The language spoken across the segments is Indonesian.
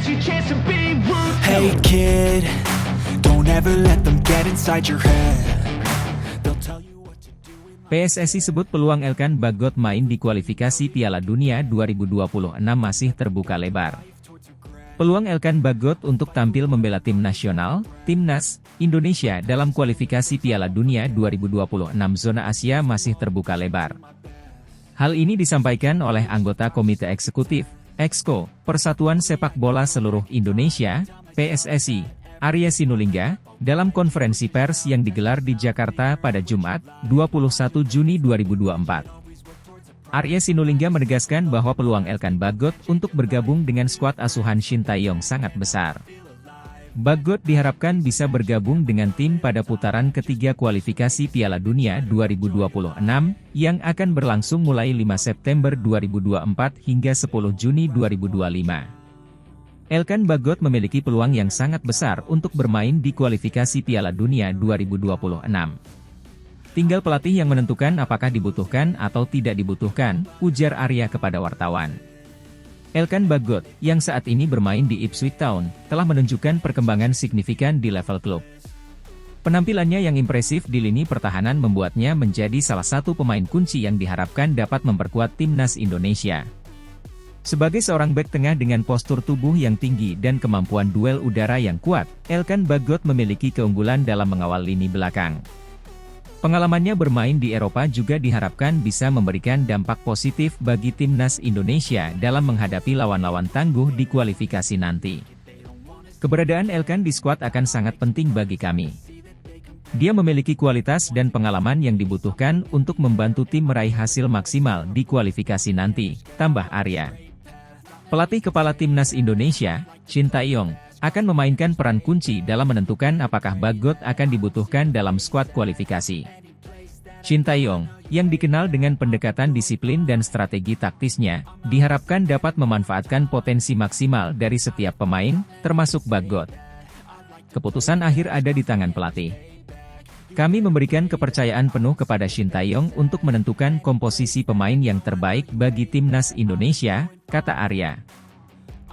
Hey kid, don't ever let them get inside your head. They'll tell you what to do. PSSI sebut peluang Elkan Bagot main di kualifikasi Piala Dunia 2026 masih terbuka lebar. Peluang Elkan Bagot untuk tampil membela tim nasional, Timnas, Indonesia dalam kualifikasi Piala Dunia 2026 zona Asia masih terbuka lebar. Hal ini disampaikan oleh anggota Komite Eksekutif, Exco, Persatuan Sepak Bola Seluruh Indonesia, PSSI, Arya Sinulinga, dalam konferensi pers yang digelar di Jakarta pada Jumat, 21 Juni 2024. Arya Sinulinga menegaskan bahwa peluang Elkan Bagot untuk bergabung dengan skuad asuhan Shin Tae-yong sangat besar. Bagot diharapkan bisa bergabung dengan tim pada putaran ketiga kualifikasi Piala Dunia 2026, yang akan berlangsung mulai 5 September 2024 hingga 10 Juni 2025. Elkan Bagot memiliki peluang yang sangat besar untuk bermain di kualifikasi Piala Dunia 2026. Tinggal pelatih yang menentukan apakah dibutuhkan atau tidak dibutuhkan, ujar Arya kepada wartawan. Elkan Bagot, yang saat ini bermain di Ipswich Town, telah menunjukkan perkembangan signifikan di level klub. Penampilannya yang impresif di lini pertahanan membuatnya menjadi salah satu pemain kunci yang diharapkan dapat memperkuat timnas Indonesia. Sebagai seorang bek tengah dengan postur tubuh yang tinggi dan kemampuan duel udara yang kuat, Elkan Bagot memiliki keunggulan dalam mengawal lini belakang. Pengalamannya bermain di Eropa juga diharapkan bisa memberikan dampak positif bagi timnas Indonesia dalam menghadapi lawan-lawan tangguh di kualifikasi nanti. Keberadaan Elkan di skuad akan sangat penting bagi kami. Dia memiliki kualitas dan pengalaman yang dibutuhkan untuk membantu tim meraih hasil maksimal di kualifikasi nanti, tambah Arya. Pelatih kepala timnas Indonesia, Shin Tae-yong, akan memainkan peran kunci dalam menentukan apakah Bagot akan dibutuhkan dalam skuad kualifikasi. Shin Tae-yong, yang dikenal dengan pendekatan disiplin dan strategi taktisnya, diharapkan dapat memanfaatkan potensi maksimal dari setiap pemain, termasuk Bagot. Keputusan akhir ada di tangan pelatih. Kami memberikan kepercayaan penuh kepada Shin Tae-yong untuk menentukan komposisi pemain yang terbaik bagi timnas Indonesia, kata Arya.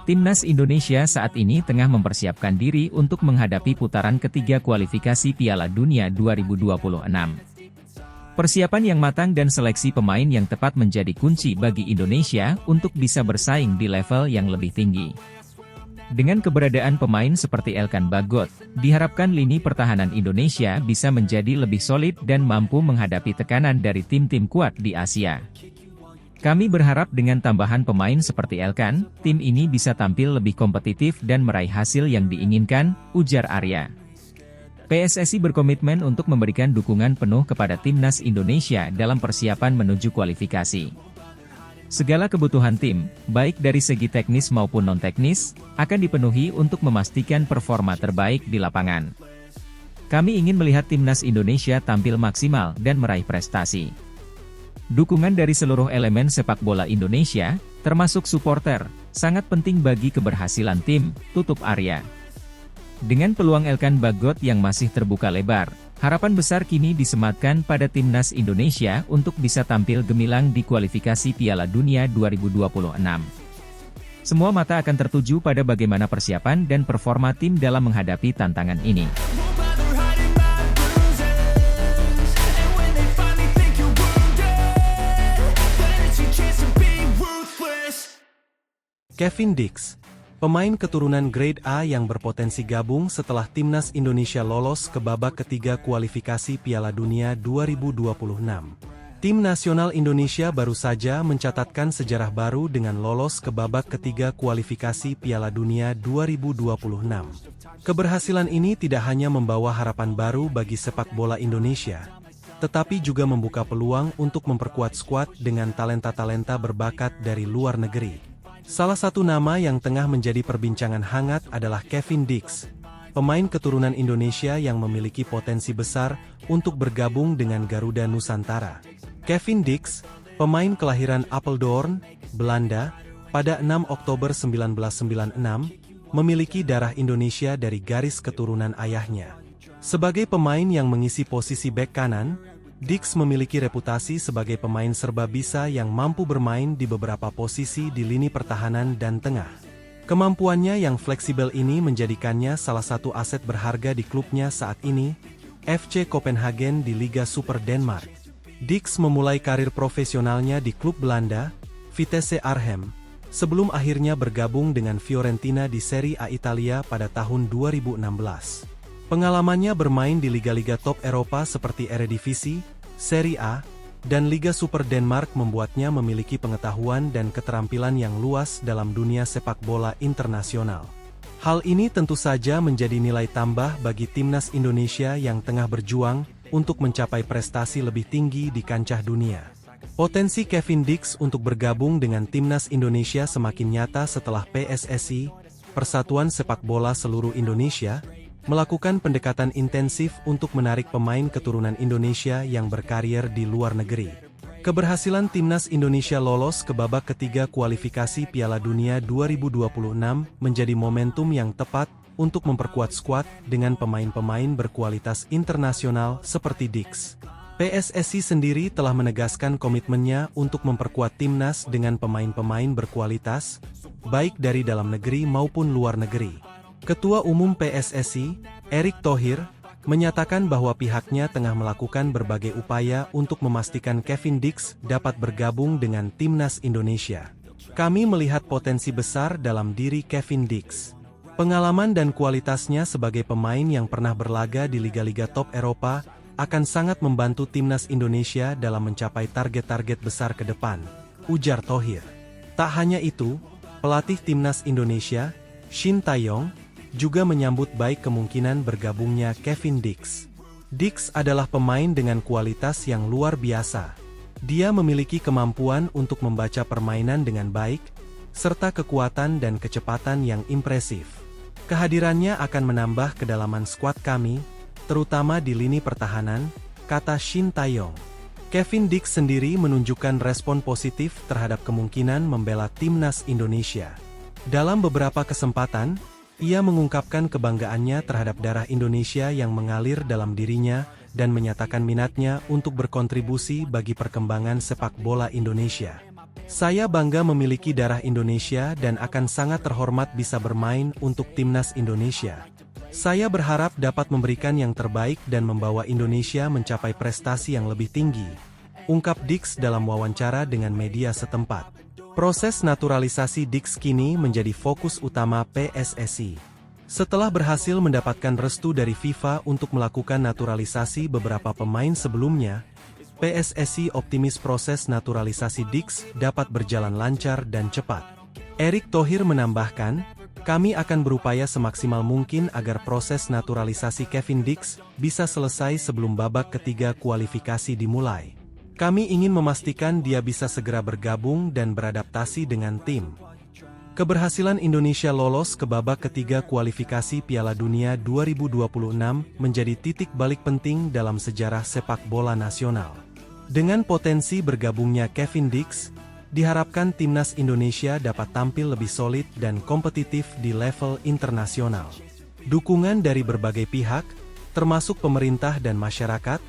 Timnas Indonesia saat ini tengah mempersiapkan diri untuk menghadapi putaran ketiga kualifikasi Piala Dunia 2026. Persiapan yang matang dan seleksi pemain yang tepat menjadi kunci bagi Indonesia untuk bisa bersaing di level yang lebih tinggi. Dengan keberadaan pemain seperti Elkan Bagot, diharapkan lini pertahanan Indonesia bisa menjadi lebih solid dan mampu menghadapi tekanan dari tim-tim kuat di Asia. Kami berharap dengan tambahan pemain seperti Elkan, tim ini bisa tampil lebih kompetitif dan meraih hasil yang diinginkan, ujar Arya. PSSI berkomitmen untuk memberikan dukungan penuh kepada timnas Indonesia dalam persiapan menuju kualifikasi. Segala kebutuhan tim, baik dari segi teknis maupun non-teknis, akan dipenuhi untuk memastikan performa terbaik di lapangan. Kami ingin melihat timnas Indonesia tampil maksimal dan meraih prestasi. Dukungan dari seluruh elemen sepak bola Indonesia, termasuk supporter, sangat penting bagi keberhasilan tim, tutup Arya. Dengan peluang Elkan Bagot yang masih terbuka lebar, harapan besar kini disematkan pada timnas Indonesia untuk bisa tampil gemilang di kualifikasi Piala Dunia 2026. Semua mata akan tertuju pada bagaimana persiapan dan performa tim dalam menghadapi tantangan ini. Kevin Dix, pemain keturunan Grade A yang berpotensi gabung setelah timnas Indonesia lolos ke babak ketiga kualifikasi Piala Dunia 2026. Tim nasional Indonesia baru saja mencatatkan sejarah baru dengan lolos ke babak ketiga kualifikasi Piala Dunia 2026. Keberhasilan ini tidak hanya membawa harapan baru bagi sepak bola Indonesia, tetapi juga membuka peluang untuk memperkuat skuad dengan talenta-talenta berbakat dari luar negeri. Salah satu nama yang tengah menjadi perbincangan hangat adalah Kevin Dix, pemain keturunan Indonesia yang memiliki potensi besar untuk bergabung dengan Garuda Nusantara. Kevin Dix, pemain kelahiran Apeldoorn, Belanda, pada 6 Oktober 1996, memiliki darah Indonesia dari garis keturunan ayahnya. Sebagai pemain yang mengisi posisi bek kanan, Dix memiliki reputasi sebagai pemain serba bisa yang mampu bermain di beberapa posisi di lini pertahanan dan tengah. Kemampuannya yang fleksibel ini menjadikannya salah satu aset berharga di klubnya saat ini, FC Copenhagen di Liga Super Denmark. Dix memulai karir profesionalnya di klub Belanda, Vitesse Arnhem, sebelum akhirnya bergabung dengan Fiorentina di Serie A Italia pada tahun 2016. Pengalamannya bermain di liga-liga top Eropa seperti Eredivisie, Serie A, dan Liga Super Denmark membuatnya memiliki pengetahuan dan keterampilan yang luas dalam dunia sepak bola internasional. Hal ini tentu saja menjadi nilai tambah bagi timnas Indonesia yang tengah berjuang untuk mencapai prestasi lebih tinggi di kancah dunia. Potensi Kevin Dix untuk bergabung dengan timnas Indonesia semakin nyata setelah PSSI, Persatuan Sepak Bola Seluruh Indonesia, melakukan pendekatan intensif untuk menarik pemain keturunan Indonesia yang berkarier di luar negeri. Keberhasilan timnas Indonesia lolos ke babak ketiga kualifikasi Piala Dunia 2026 menjadi momentum yang tepat untuk memperkuat skuad dengan pemain-pemain berkualitas internasional seperti Dix. PSSI sendiri telah menegaskan komitmennya untuk memperkuat timnas dengan pemain-pemain berkualitas, baik dari dalam negeri maupun luar negeri. Ketua Umum PSSI, Erick Thohir, menyatakan bahwa pihaknya tengah melakukan berbagai upaya untuk memastikan Kevin Dix dapat bergabung dengan timnas Indonesia. Kami melihat potensi besar dalam diri Kevin Dix. Pengalaman dan kualitasnya sebagai pemain yang pernah berlaga di liga-liga top Eropa akan sangat membantu timnas Indonesia dalam mencapai target-target besar ke depan, ujar Thohir. Tak hanya itu, pelatih timnas Indonesia, Shin Tae-yong, juga menyambut baik kemungkinan bergabungnya Kevin Dix. Dix adalah pemain dengan kualitas yang luar biasa. Dia memiliki kemampuan untuk membaca permainan dengan baik, serta kekuatan dan kecepatan yang impresif. Kehadirannya akan menambah kedalaman skuad kami, terutama di lini pertahanan, kata Shin Tae-yong. Kevin Dix sendiri menunjukkan respon positif terhadap kemungkinan membela timnas Indonesia. Dalam beberapa kesempatan, ia mengungkapkan kebanggaannya terhadap darah Indonesia yang mengalir dalam dirinya dan menyatakan minatnya untuk berkontribusi bagi perkembangan sepak bola Indonesia. Saya bangga memiliki darah Indonesia dan akan sangat terhormat bisa bermain untuk timnas Indonesia. Saya berharap dapat memberikan yang terbaik dan membawa Indonesia mencapai prestasi yang lebih tinggi, ungkap Dix dalam wawancara dengan media setempat. Proses naturalisasi Dix kini menjadi fokus utama PSSI. Setelah berhasil mendapatkan restu dari FIFA untuk melakukan naturalisasi beberapa pemain sebelumnya, PSSI optimis proses naturalisasi Dix dapat berjalan lancar dan cepat. Erick Thohir menambahkan, kami akan berupaya semaksimal mungkin agar proses naturalisasi Kevin Dix bisa selesai sebelum babak ketiga kualifikasi dimulai. Kami ingin memastikan dia bisa segera bergabung dan beradaptasi dengan tim. Keberhasilan Indonesia lolos ke babak ketiga kualifikasi Piala Dunia 2026 menjadi titik balik penting dalam sejarah sepak bola nasional. Dengan potensi bergabungnya Kevin Dix, diharapkan timnas Indonesia dapat tampil lebih solid dan kompetitif di level internasional. Dukungan dari berbagai pihak, termasuk pemerintah dan masyarakat,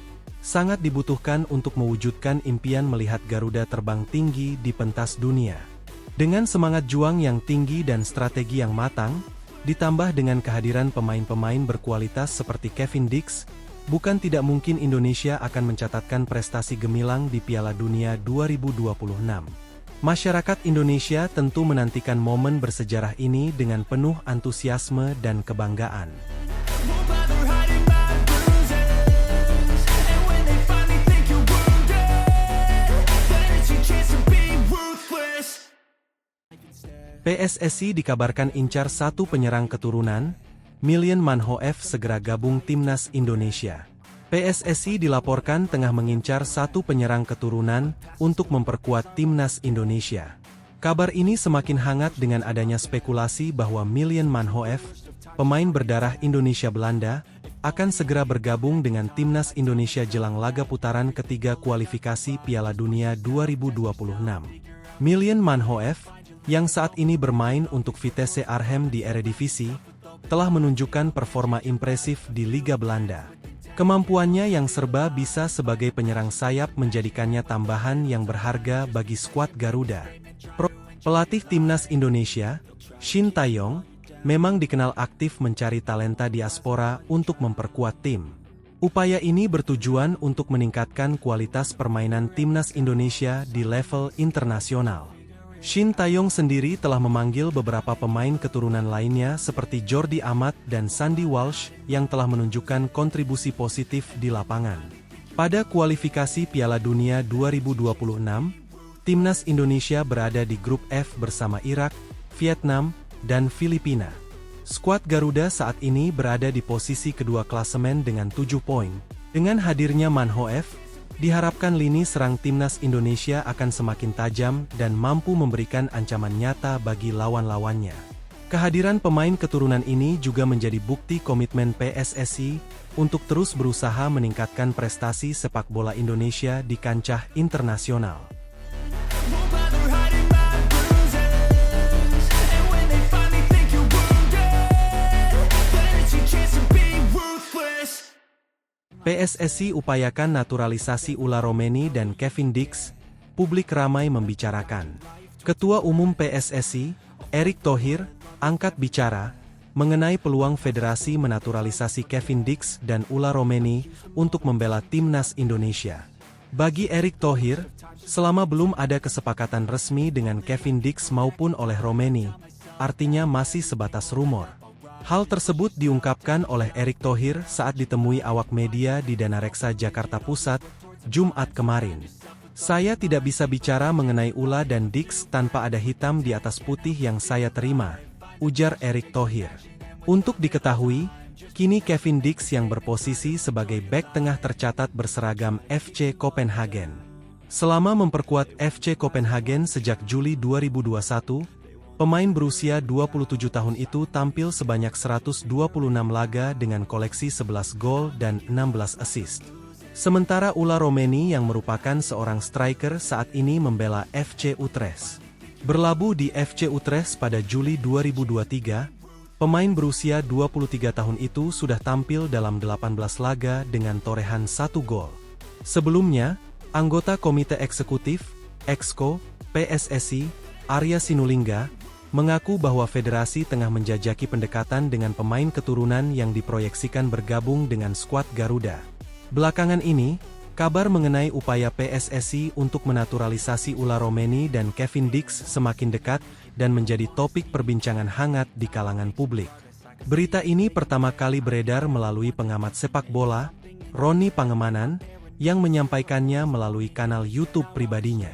sangat dibutuhkan untuk mewujudkan impian melihat Garuda terbang tinggi di pentas dunia. Dengan semangat juang yang tinggi dan strategi yang matang, ditambah dengan kehadiran pemain-pemain berkualitas seperti Kevin Dix, bukan tidak mungkin Indonesia akan mencatatkan prestasi gemilang di Piala Dunia 2026. Masyarakat Indonesia tentu menantikan momen bersejarah ini dengan penuh antusiasme dan kebanggaan. PSSI dikabarkan incar satu penyerang keturunan, Mylian Manhoef segera gabung timnas Indonesia. PSSI dilaporkan tengah mengincar satu penyerang keturunan untuk memperkuat timnas Indonesia. Kabar ini semakin hangat dengan adanya spekulasi bahwa Mylian Manhoef, pemain berdarah Indonesia Belanda, akan segera bergabung dengan timnas Indonesia jelang laga putaran ketiga kualifikasi Piala Dunia 2026. Mylian Manhoef, yang saat ini bermain untuk Vitesse Arnhem di Eredivisie, telah menunjukkan performa impresif di Liga Belanda. Kemampuannya yang serba bisa sebagai penyerang sayap menjadikannya tambahan yang berharga bagi skuad Garuda. Pelatih timnas Indonesia, Shin Tae-yong, memang dikenal aktif mencari talenta diaspora untuk memperkuat tim. Upaya ini bertujuan untuk meningkatkan kualitas permainan timnas Indonesia di level internasional. Shin Tae-yong sendiri telah memanggil beberapa pemain keturunan lainnya seperti Jordi Amat dan Sandy Walsh yang telah menunjukkan kontribusi positif di lapangan. Pada kualifikasi Piala Dunia 2026, timnas Indonesia berada di grup F bersama Irak, Vietnam, dan Filipina. Skuad Garuda saat ini berada di posisi kedua klasemen dengan 7 poin. Dengan hadirnya Man Ho-euf, diharapkan lini serang timnas Indonesia akan semakin tajam dan mampu memberikan ancaman nyata bagi lawan-lawannya. Kehadiran pemain keturunan ini juga menjadi bukti komitmen PSSI untuk terus berusaha meningkatkan prestasi sepak bola Indonesia di kancah internasional. PSSI upayakan naturalisasi Ula Romeni dan Kevin Dix, publik ramai membicarakan. Ketua Umum PSSI, Erick Thohir, angkat bicara mengenai peluang federasi menaturalisasi Kevin Dix dan Ula Romeni untuk membela timnas Indonesia. Bagi Erick Thohir, selama belum ada kesepakatan resmi dengan Kevin Dix maupun oleh Romeni, artinya masih sebatas rumor. Hal tersebut diungkapkan oleh Erick Thohir saat ditemui awak media di Dana Reksa Jakarta Pusat, Jumat kemarin. Saya tidak bisa bicara mengenai Ula dan Dix tanpa ada hitam di atas putih yang saya terima, ujar Erick Thohir. Untuk diketahui, kini Kevin Dix yang berposisi sebagai bek tengah tercatat berseragam FC Copenhagen. Selama memperkuat FC Copenhagen sejak Juli 2021, pemain berusia 27 tahun itu tampil sebanyak 126 laga dengan koleksi 11 gol dan 16 assist. Sementara Ula Romeni yang merupakan seorang striker saat ini membela FC Utrecht. Berlabuh di FC Utrecht pada Juli 2023, pemain berusia 23 tahun itu sudah tampil dalam 18 laga dengan torehan 1 gol. Sebelumnya, anggota Komite Eksekutif, Exco, PSSI, Arya Sinulinga, mengaku bahwa federasi tengah menjajaki pendekatan dengan pemain keturunan yang diproyeksikan bergabung dengan skuad Garuda. Belakangan ini, kabar mengenai upaya PSSI untuk menaturalisasi Ula Romeni dan Kevin Dix semakin dekat dan menjadi topik perbincangan hangat di kalangan publik. Berita ini pertama kali beredar melalui pengamat sepak bola, Roni Pangemanan, yang menyampaikannya melalui kanal YouTube pribadinya.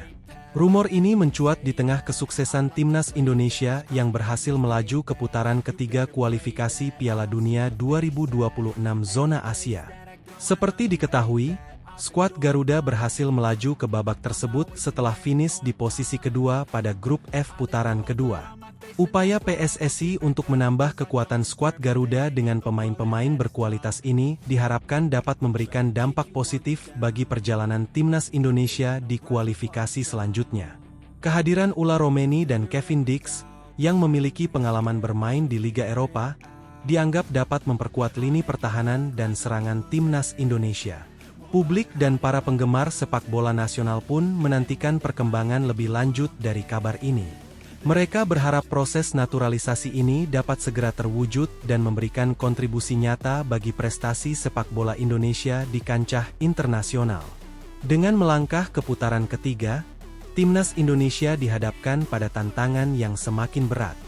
Rumor ini mencuat di tengah kesuksesan timnas Indonesia yang berhasil melaju ke putaran ketiga kualifikasi Piala Dunia 2026 zona Asia. Seperti diketahui, skuad Garuda berhasil melaju ke babak tersebut setelah finish di posisi kedua pada grup F putaran kedua. Upaya PSSI untuk menambah kekuatan skuad Garuda dengan pemain-pemain berkualitas ini diharapkan dapat memberikan dampak positif bagi perjalanan timnas Indonesia di kualifikasi selanjutnya. Kehadiran Ula Romeni dan Kevin Dix, yang memiliki pengalaman bermain di Liga Eropa, dianggap dapat memperkuat lini pertahanan dan serangan timnas Indonesia. Publik dan para penggemar sepak bola nasional pun menantikan perkembangan lebih lanjut dari kabar ini. Mereka berharap proses naturalisasi ini dapat segera terwujud dan memberikan kontribusi nyata bagi prestasi sepak bola Indonesia di kancah internasional. Dengan melangkah ke putaran ketiga, timnas Indonesia dihadapkan pada tantangan yang semakin berat.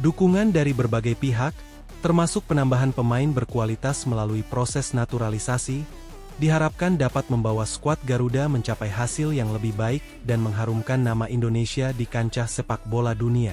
Dukungan dari berbagai pihak, termasuk penambahan pemain berkualitas melalui proses naturalisasi, diharapkan dapat membawa skuad Garuda mencapai hasil yang lebih baik dan mengharumkan nama Indonesia di kancah sepak bola dunia.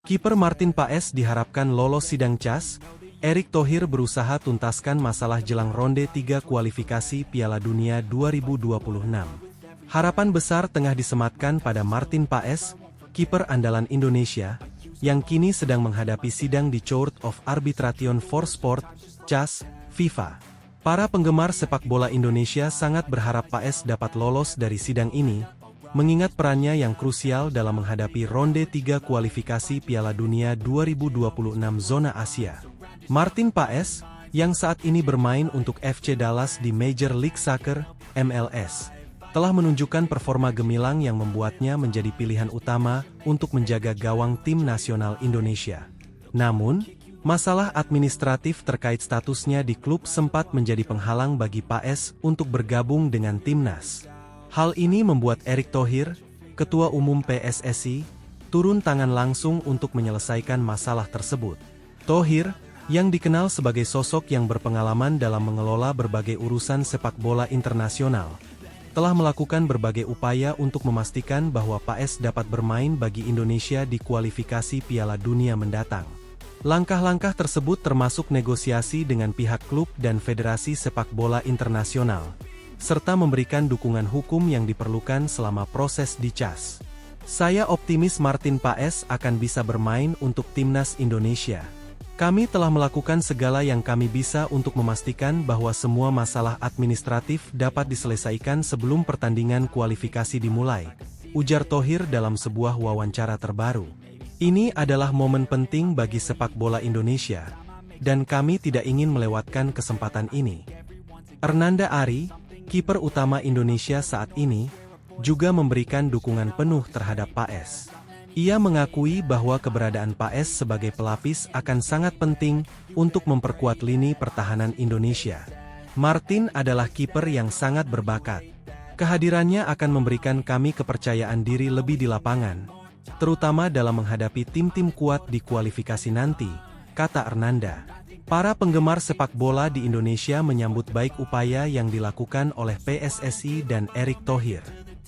Kiper Martin Paes diharapkan lolos sidang CAS. Erick Thohir berusaha tuntaskan masalah jelang ronde 3 kualifikasi Piala Dunia 2026. Harapan besar tengah disematkan pada Martin Paes, kiper andalan Indonesia, yang kini sedang menghadapi sidang di Court of Arbitration for Sport, CAS, FIFA. Para penggemar sepak bola Indonesia sangat berharap Paes dapat lolos dari sidang ini, mengingat perannya yang krusial dalam menghadapi ronde 3 kualifikasi Piala Dunia 2026 zona Asia. Martin Paes, yang saat ini bermain untuk FC Dallas di Major League Soccer, MLS, telah menunjukkan performa gemilang yang membuatnya menjadi pilihan utama untuk menjaga gawang tim nasional Indonesia. Namun, masalah administratif terkait statusnya di klub sempat menjadi penghalang bagi Paes untuk bergabung dengan timnas. Hal ini membuat Erick Thohir, Ketua Umum PSSI, turun tangan langsung untuk menyelesaikan masalah tersebut. Thohir, yang dikenal sebagai sosok yang berpengalaman dalam mengelola berbagai urusan sepak bola internasional, telah melakukan berbagai upaya untuk memastikan bahwa Paes dapat bermain bagi Indonesia di kualifikasi Piala Dunia mendatang. Langkah-langkah tersebut termasuk negosiasi dengan pihak klub dan Federasi Sepak Bola Internasional, serta memberikan dukungan hukum yang diperlukan selama proses dicas. Saya optimis Martin Paes akan bisa bermain untuk timnas Indonesia. Kami telah melakukan segala yang kami bisa untuk memastikan bahwa semua masalah administratif dapat diselesaikan sebelum pertandingan kualifikasi dimulai, ujar Thohir dalam sebuah wawancara terbaru. Ini adalah momen penting bagi sepak bola Indonesia, dan kami tidak ingin melewatkan kesempatan ini. Ernanda Ari, kiper utama Indonesia saat ini, juga memberikan dukungan penuh terhadap Paes. Ia mengakui bahwa keberadaan Paes sebagai pelapis akan sangat penting untuk memperkuat lini pertahanan Indonesia. Martin adalah kiper yang sangat berbakat. Kehadirannya akan memberikan kami kepercayaan diri lebih di lapangan, terutama dalam menghadapi tim-tim kuat di kualifikasi nanti, kata Ernanda. Para penggemar sepak bola di Indonesia menyambut baik upaya yang dilakukan oleh PSSI dan Erick Thohir.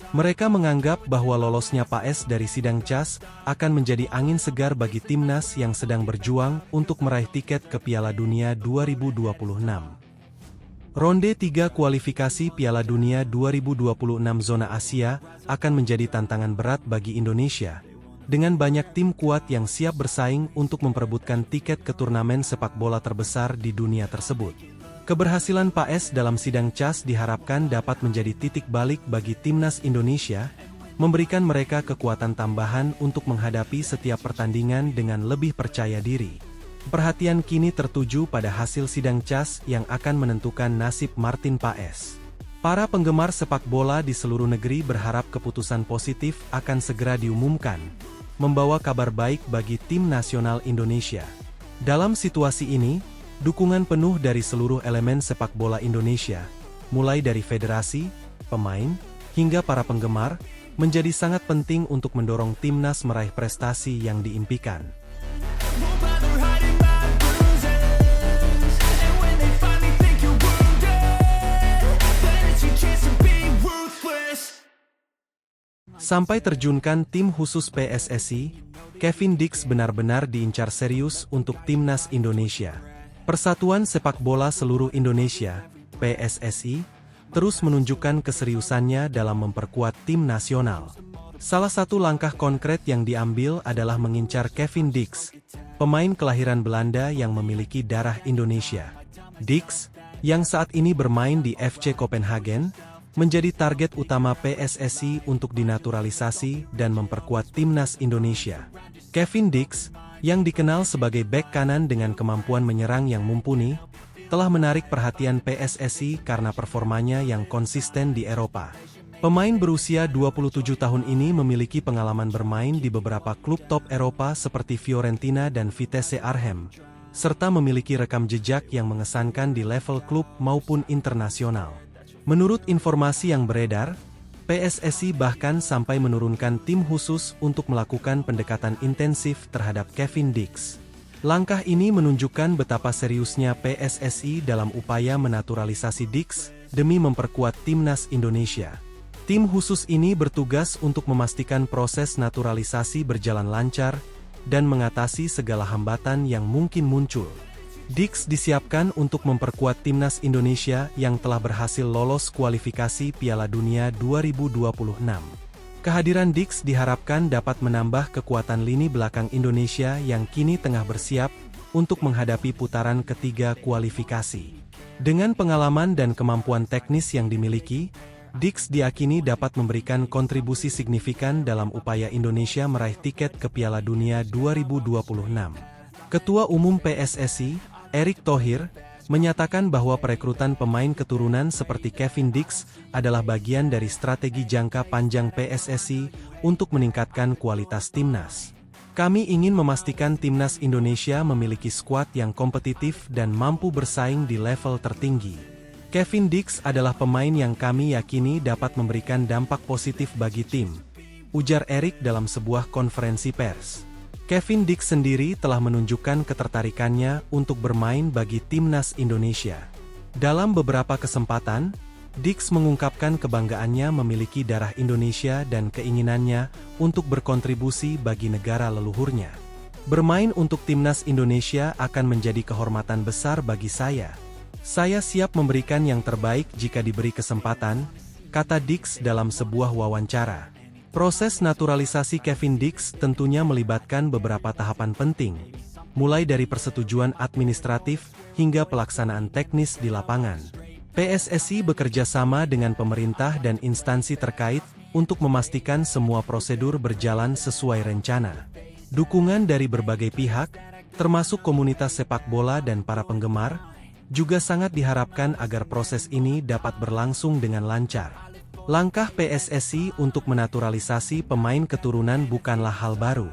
Mereka menganggap bahwa lolosnya Paes dari sidang CAS akan menjadi angin segar bagi timnas yang sedang berjuang untuk meraih tiket ke Piala Dunia 2026. Ronde 3 kualifikasi Piala Dunia 2026 zona Asia akan menjadi tantangan berat bagi Indonesia, dengan banyak tim kuat yang siap bersaing untuk memperebutkan tiket ke turnamen sepak bola terbesar di dunia tersebut. Keberhasilan Paes dalam sidang CAS diharapkan dapat menjadi titik balik bagi timnas Indonesia, memberikan mereka kekuatan tambahan untuk menghadapi setiap pertandingan dengan lebih percaya diri. Perhatian kini tertuju pada hasil sidang CAS yang akan menentukan nasib Martin Paes. Para penggemar sepak bola di seluruh negeri berharap keputusan positif akan segera diumumkan, membawa kabar baik bagi tim nasional Indonesia. Dalam situasi ini, dukungan penuh dari seluruh elemen sepak bola Indonesia, mulai dari federasi, pemain, hingga para penggemar, menjadi sangat penting untuk mendorong timnas meraih prestasi yang diimpikan. Sampai terjunkan tim khusus PSSI, Kevin Dix benar-benar diincar serius untuk timnas Indonesia. Persatuan Sepak Bola Seluruh Indonesia, PSSI, terus menunjukkan keseriusannya dalam memperkuat tim nasional. Salah satu langkah konkret yang diambil adalah mengincar Kevin Dix, pemain kelahiran Belanda yang memiliki darah Indonesia. Dix, yang saat ini bermain di FC Copenhagen, menjadi target utama PSSI untuk dinaturalisasi dan memperkuat timnas Indonesia. Kevin Dix, yang dikenal sebagai bek kanan dengan kemampuan menyerang yang mumpuni, telah menarik perhatian PSSI karena performanya yang konsisten di Eropa. Pemain berusia 27 tahun ini memiliki pengalaman bermain di beberapa klub top Eropa seperti Fiorentina dan Vitesse Arnhem, serta memiliki rekam jejak yang mengesankan di level klub maupun internasional. Menurut informasi yang beredar, PSSI bahkan sampai menurunkan tim khusus untuk melakukan pendekatan intensif terhadap Kevin Dix. Langkah ini menunjukkan betapa seriusnya PSSI dalam upaya menaturalisasi Dix demi memperkuat timnas Indonesia. Tim khusus ini bertugas untuk memastikan proses naturalisasi berjalan lancar dan mengatasi segala hambatan yang mungkin muncul. Dix disiapkan untuk memperkuat timnas Indonesia yang telah berhasil lolos kualifikasi Piala Dunia 2026. Kehadiran Dix diharapkan dapat menambah kekuatan lini belakang Indonesia yang kini tengah bersiap untuk menghadapi putaran ketiga kualifikasi. Dengan pengalaman dan kemampuan teknis yang dimiliki, Dix diakini dapat memberikan kontribusi signifikan dalam upaya Indonesia meraih tiket ke Piala Dunia 2026. Ketua Umum PSSI, Erick Thohir, menyatakan bahwa perekrutan pemain keturunan seperti Kevin Dix adalah bagian dari strategi jangka panjang PSSI untuk meningkatkan kualitas timnas. Kami ingin memastikan timnas Indonesia memiliki skuad yang kompetitif dan mampu bersaing di level tertinggi. Kevin Dix adalah pemain yang kami yakini dapat memberikan dampak positif bagi tim, ujar Erik dalam sebuah konferensi pers. Kevin Dix sendiri telah menunjukkan ketertarikannya untuk bermain bagi timnas Indonesia. Dalam beberapa kesempatan, Dix mengungkapkan kebanggaannya memiliki darah Indonesia dan keinginannya untuk berkontribusi bagi negara leluhurnya. Bermain untuk timnas Indonesia akan menjadi kehormatan besar bagi saya. Saya siap memberikan yang terbaik jika diberi kesempatan, kata Dix dalam sebuah wawancara. Proses naturalisasi Kevin Dix tentunya melibatkan beberapa tahapan penting, mulai dari persetujuan administratif hingga pelaksanaan teknis di lapangan. PSSI bekerja sama dengan pemerintah dan instansi terkait untuk memastikan semua prosedur berjalan sesuai rencana. Dukungan dari berbagai pihak, termasuk komunitas sepak bola dan para penggemar, juga sangat diharapkan agar proses ini dapat berlangsung dengan lancar. Langkah PSSI untuk menaturalisasi pemain keturunan bukanlah hal baru.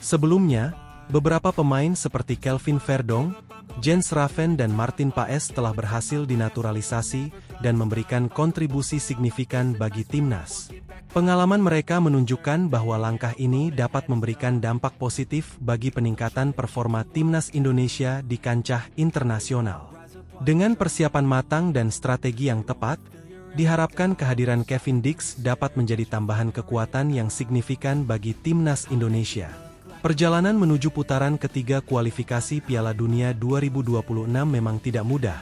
Sebelumnya, beberapa pemain seperti Kelvin Verdong, Jens Raven dan Martin Paes telah berhasil dinaturalisasi dan memberikan kontribusi signifikan bagi timnas. Pengalaman mereka menunjukkan bahwa langkah ini dapat memberikan dampak positif bagi peningkatan performa timnas Indonesia di kancah internasional. Dengan persiapan matang dan strategi yang tepat, diharapkan kehadiran Kevin Dix dapat menjadi tambahan kekuatan yang signifikan bagi timnas Indonesia. Perjalanan menuju putaran ketiga kualifikasi Piala Dunia 2026 memang tidak mudah.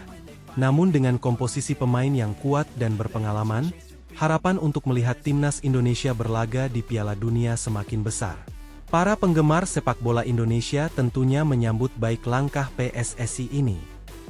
Namun dengan komposisi pemain yang kuat dan berpengalaman, harapan untuk melihat timnas Indonesia berlaga di Piala Dunia semakin besar. Para penggemar sepak bola Indonesia tentunya menyambut baik langkah PSSI ini.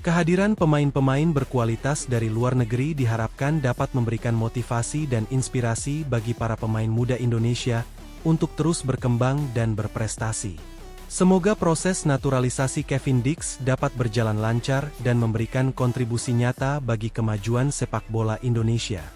Kehadiran pemain-pemain berkualitas dari luar negeri diharapkan dapat memberikan motivasi dan inspirasi bagi para pemain muda Indonesia untuk terus berkembang dan berprestasi. Semoga proses naturalisasi Kevin Dix dapat berjalan lancar dan memberikan kontribusi nyata bagi kemajuan sepak bola Indonesia.